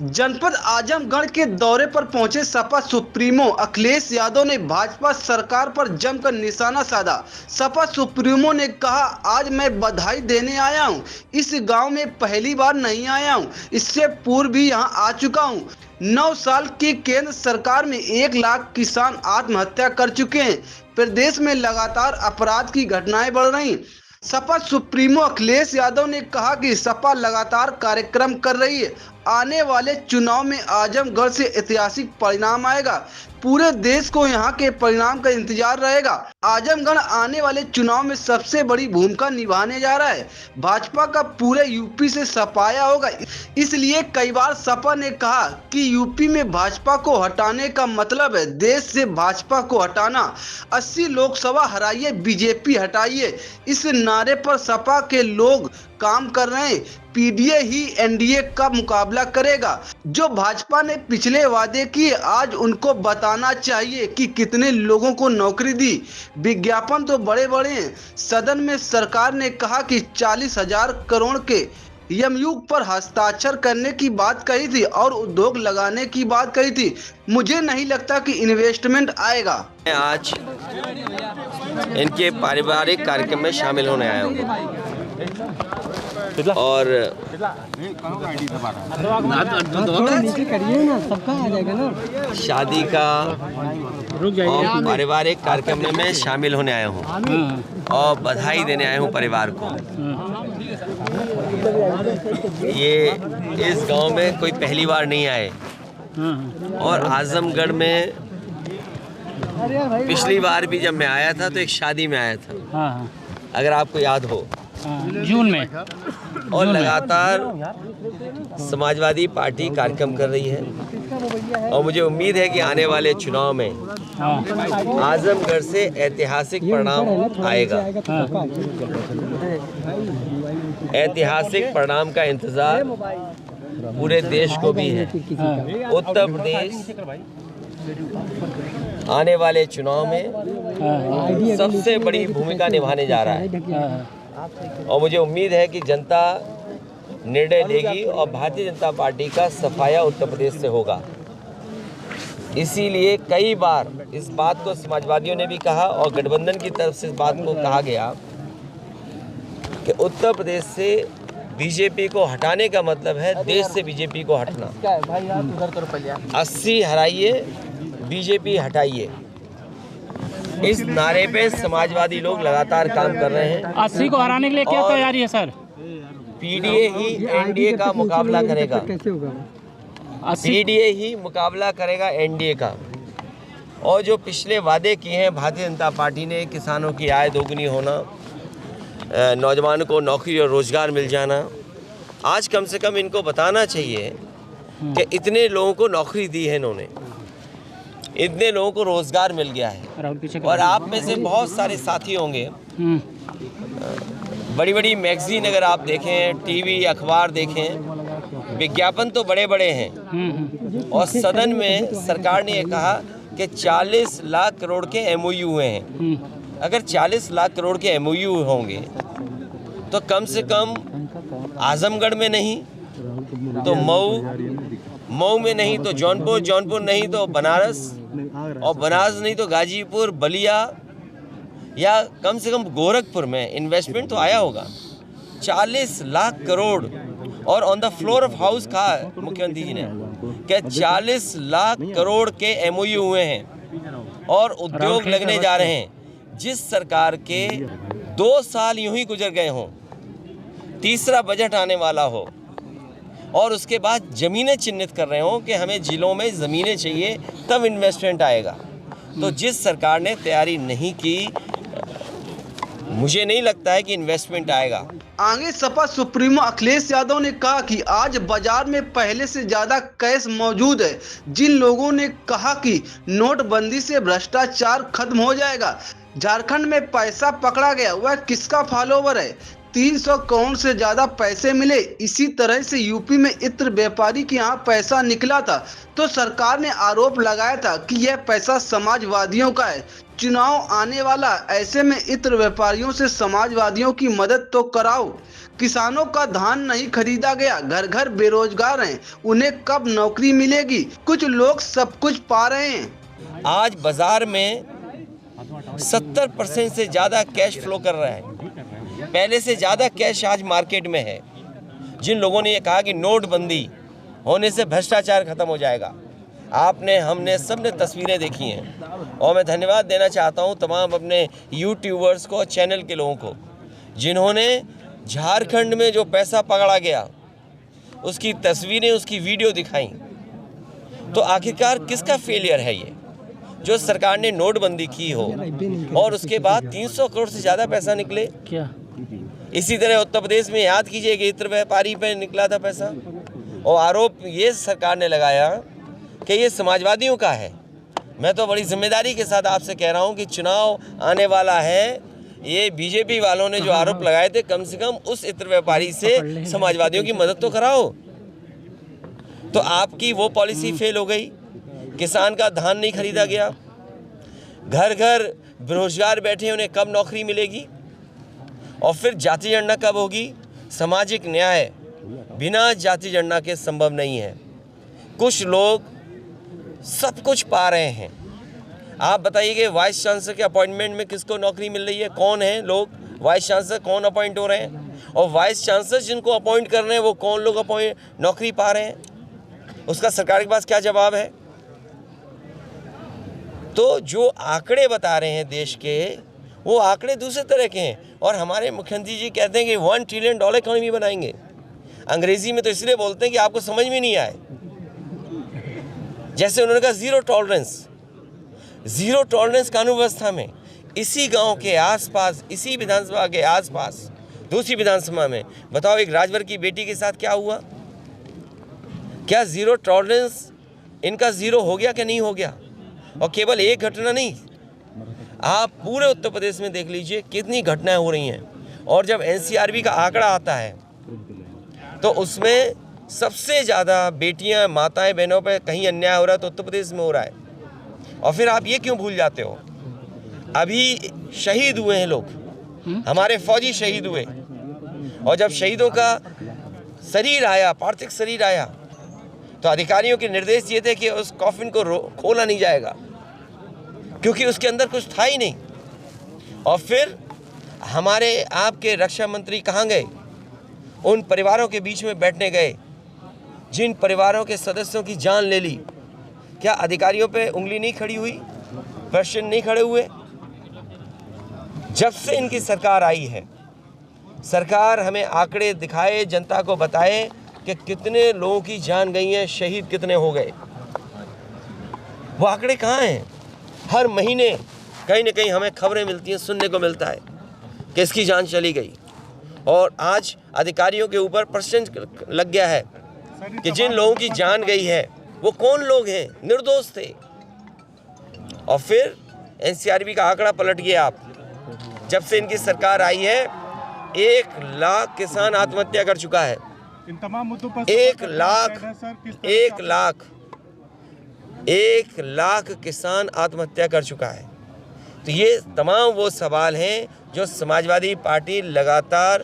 जनपद आजमगढ़ के दौरे पर पहुंचे सपा सुप्रीमो अखिलेश यादव ने भाजपा सरकार पर जमकर निशाना साधा। सपा सुप्रीमो ने कहा, आज मैं बधाई देने आया हूं। इस गांव में पहली बार नहीं आया हूं, इससे पूर्व भी यहां आ चुका हूं। 9 साल की केंद्र सरकार में 1 लाख किसान आत्महत्या कर चुके हैं। प्रदेश में लगातार अपराध की घटनाएं बढ़ रही। सपा सुप्रीमो अखिलेश यादव ने कहा कि सपा लगातार कार्यक्रम कर रही है। आने वाले चुनाव में आजमगढ़ से ऐतिहासिक परिणाम आएगा। पूरे देश को यहां के परिणाम का इंतजार रहेगा। आजमगढ़ आने वाले चुनाव में सबसे बड़ी भूमिका निभाने जा रहा है। भाजपा का पूरे यूपी से सफाया होगा। इसलिए कई बार सपा ने कहा कि यूपी में भाजपा को हटाने का मतलब है देश से भाजपा को हटाना। 80 लोकसभा हराइए, बीजेपी हटाइए, इस नारे पर सपा के लोग काम कर रहे हैं। पीडीए ही एनडीए का मुकाबला करेगा। जो भाजपा ने पिछले वादे किए, आज उनको बताना चाहिए कि कितने लोगों को नौकरी दी। विज्ञापन तो बड़े बड़े हैं। सदन में सरकार ने कहा कि 40,000 करोड़ के एमओयू पर हस्ताक्षर करने की बात कही थी और उद्योग लगाने की बात कही थी। मुझे नहीं लगता कि इन्वेस्टमेंट आएगा। आज इनके पारिवारिक कार्यक्रम में शामिल होने आया हूँ और शादी का और पारिवारिक कार्यक्रम में मैं शामिल होने आया हूँ और बधाई देने आया हूँ परिवार को। ये इस गांव में कोई पहली बार नहीं आए और आजमगढ़ में पिछली बार भी जब मैं आया था तो एक शादी में आया था, अगर आपको याद हो, जून में। और लगातार समाजवादी पार्टी कार्यक्रम कर रही है और मुझे उम्मीद है कि आने वाले चुनाव में आजमगढ़ से ऐतिहासिक परिणाम आएगा। ऐतिहासिक परिणाम का इंतजार पूरे देश को भी है। उत्तर प्रदेश आने वाले चुनाव में सबसे बड़ी भूमिका निभाने जा रहा है और मुझे उम्मीद है कि जनता निर्णय लेगी और भारतीय जनता पार्टी का सफाया उत्तर प्रदेश से होगा। इसीलिए कई बार इस बात को समाजवादियों ने भी कहा और गठबंधन की तरफ से इस बात को कहा गया कि उत्तर प्रदेश से बीजेपी को हटाने का मतलब है देश से बीजेपी को हटना। 80 हराइए, बीजेपी हटाइए, इस नारे पे समाजवादी लोग लगातार काम कर रहे हैं। 80 को हराने के लिए क्या तैयारी है सर? पीडीए ही एनडीए का मुकाबला करेगा। पीडीए ही मुकाबला करेगा एनडीए का। और जो पिछले वादे किए हैं भारतीय जनता पार्टी ने, किसानों की आय दोगुनी होना, नौजवानों को नौकरी और रोजगार मिल जाना, आज कम से कम इनको बताना चाहिए कि इतने लोगों को नौकरी दी है इन्होंने, इतने लोगों को रोजगार मिल गया है। और आप में से बहुत सारे साथी होंगे, बड़ी बड़ी मैगजीन अगर आप देखें, टीवी अखबार देखें, विज्ञापन तो बड़े बड़े हैं और सदन में सरकार ने कहा कि 40 लाख करोड़ के एमओयू हुए हैं। अगर 40 लाख करोड़ के एमओयू होंगे तो कम से कम आजमगढ़ में नहीं तो मऊ में नहीं तो जौनपुर नहीं तो बनारस, और बनारस नहीं तो गाजीपुर, बलिया या कम से कम गोरखपुर में इन्वेस्टमेंट तो आया होगा। 40 लाख करोड़ और on the floor of house कहा मुख्यमंत्री जी ने कि 40 लाख करोड़ के एमओयू हुए हैं और उद्योग लगने जा रहे हैं। जिस सरकार के 2 साल यूं ही गुजर गए हों, तीसरा बजट आने वाला हो और उसके बाद ज़मीनें चिन्हित कर रहे हों कि हमें जिलों में ज़मीनें चाहिए तब इन्वेस्टमेंट आएगा, तो जिस सरकार ने तैयारी नहीं की, मुझे नहीं लगता है कि इन्वेस्टमेंट आएगा। आगे सपा सुप्रीमो अखिलेश यादव ने कहा कि आज बाजार में पहले से ज्यादा कैश मौजूद है। जिन लोगों ने कहा कि नोटबंदी से भ्रष्टाचार खत्म हो जाएगा, झारखंड में पैसा पकड़ा गया, वह किसका फॉलोवर है? 300 करोड़ से ज्यादा पैसे मिले। इसी तरह से यूपी में इत्र व्यापारी के यहाँ पैसा निकला था तो सरकार ने आरोप लगाया था कि यह पैसा समाजवादियों का है। चुनाव आने वाला, ऐसे में इत्र व्यापारियों से समाजवादियों की मदद तो कराओ। किसानों का धान नहीं खरीदा गया, घर घर बेरोजगार हैं, उन्हें कब नौकरी मिलेगी? कुछ लोग सब कुछ पा रहे हैं। आज बाजार में 70% से ज़्यादा कैश फ्लो कर रहा है। पहले से ज़्यादा कैश आज मार्केट में है। जिन लोगों ने ये कहा कि नोटबंदी होने से भ्रष्टाचार खत्म हो जाएगा, आपने, हमने, सबने तस्वीरें देखी हैं। और मैं धन्यवाद देना चाहता हूं तमाम अपने यूट्यूबर्स को, चैनल के लोगों को, जिन्होंने झारखंड में जो पैसा पकड़ा गया उसकी तस्वीरें, उसकी वीडियो दिखाई। तो आखिरकार किसका फेलियर है ये? जो सरकार ने नोटबंदी की हो और उसके बाद 300 करोड़ से ज़्यादा पैसा निकले। क्या इसी तरह उत्तर प्रदेश में याद कीजिए कि इत्र व्यापारी पे निकला था पैसा, और आरोप ये सरकार ने लगाया कि ये समाजवादियों का है। मैं तो बड़ी जिम्मेदारी के साथ आपसे कह रहा हूँ कि चुनाव आने वाला है, ये बीजेपी वालों ने जो आरोप लगाए थे, कम से कम उस इत्र व्यापारी से समाजवादियों की मदद तो कराओ। तो आपकी वो पॉलिसी फेल हो गई, किसान का धान नहीं खरीदा गया, घर घर बेरोजगार बैठे, उन्हें कब नौकरी मिलेगी? और फिर जाति जनगणना कब होगी? सामाजिक न्याय बिना जाति जनगणना के संभव नहीं है। कुछ लोग सब कुछ पा रहे हैं। आप बताइए कि वाइस चांसलर के अपॉइंटमेंट में किसको नौकरी मिल रही है? कौन है लोग वाइस चांसलर, कौन अपॉइंट हो रहे हैं? और वाइस चांसलर जिनको अपॉइंट कर रहे हैं वो कौन लोग नौकरी पा रहे हैं? उसका सरकार के पास क्या जवाब है? तो जो आंकड़े बता रहे हैं देश के, वो आंकड़े दूसरे तरह के हैं। और हमारे मुख्यमंत्री जी कहते हैं कि $1 ट्रिलियन इकोनॉमी बनाएंगे। अंग्रेजी में तो इसलिए बोलते हैं कि आपको समझ में नहीं आए। जैसे उन्होंने कहा ज़ीरो टॉलरेंस कानून व्यवस्था में, इसी गांव के आसपास, इसी विधानसभा के आसपास दूसरी विधानसभा में, बताओ एक राजभर की बेटी के साथ क्या हुआ? क्या ज़ीरो टॉलरेंस इनका ज़ीरो हो गया कि नहीं हो गया? और केवल एक घटना नहीं, आप पूरे उत्तर प्रदेश में देख लीजिए कितनी घटनाएं हो रही हैं। और जब एनसीआरबी का आंकड़ा आता है तो उसमें सबसे ज़्यादा बेटियां, माताएं, बहनों पे कहीं अन्याय हो रहा है तो उत्तर प्रदेश में हो रहा है। और फिर आप ये क्यों भूल जाते हो? अभी शहीद हुए हैं लोग, हमारे फौजी शहीद हुए, और जब शहीदों का शरीर आया, पार्थिव शरीर आया, तो अधिकारियों के निर्देश ये थे कि उस कॉफिन को खोला नहीं जाएगा क्योंकि उसके अंदर कुछ था ही नहीं। और फिर हमारे आपके रक्षा मंत्री कहाँ गए? उन परिवारों के बीच में बैठने गए जिन परिवारों के सदस्यों की जान ले ली। क्या अधिकारियों पे उंगली नहीं खड़ी हुई? प्रश्न नहीं खड़े हुए? जब से इनकी सरकार आई है, सरकार हमें आंकड़े दिखाए, जनता को बताए कि कितने लोगों की जान गई है, शहीद कितने हो गए। वो आंकड़े कहाँ हैं? हर महीने कहीं ना कहीं हमें खबरें मिलती हैं, सुनने को मिलता है कि इसकी जान चली गई। और आज अधिकारियों के ऊपर प्रश्न लग गया है कि जिन लोगों की जान गई है वो कौन लोग हैं? निर्दोष थे। और फिर एनसीआरबी का आंकड़ा पलट गया। आप जब से इनकी सरकार आई है 1 लाख किसान आत्महत्या कर चुका है। इन तमाम मुद्दों पर 1 लाख किसान आत्महत्या कर चुका है। तो ये तमाम वो सवाल हैं जो समाजवादी पार्टी लगातार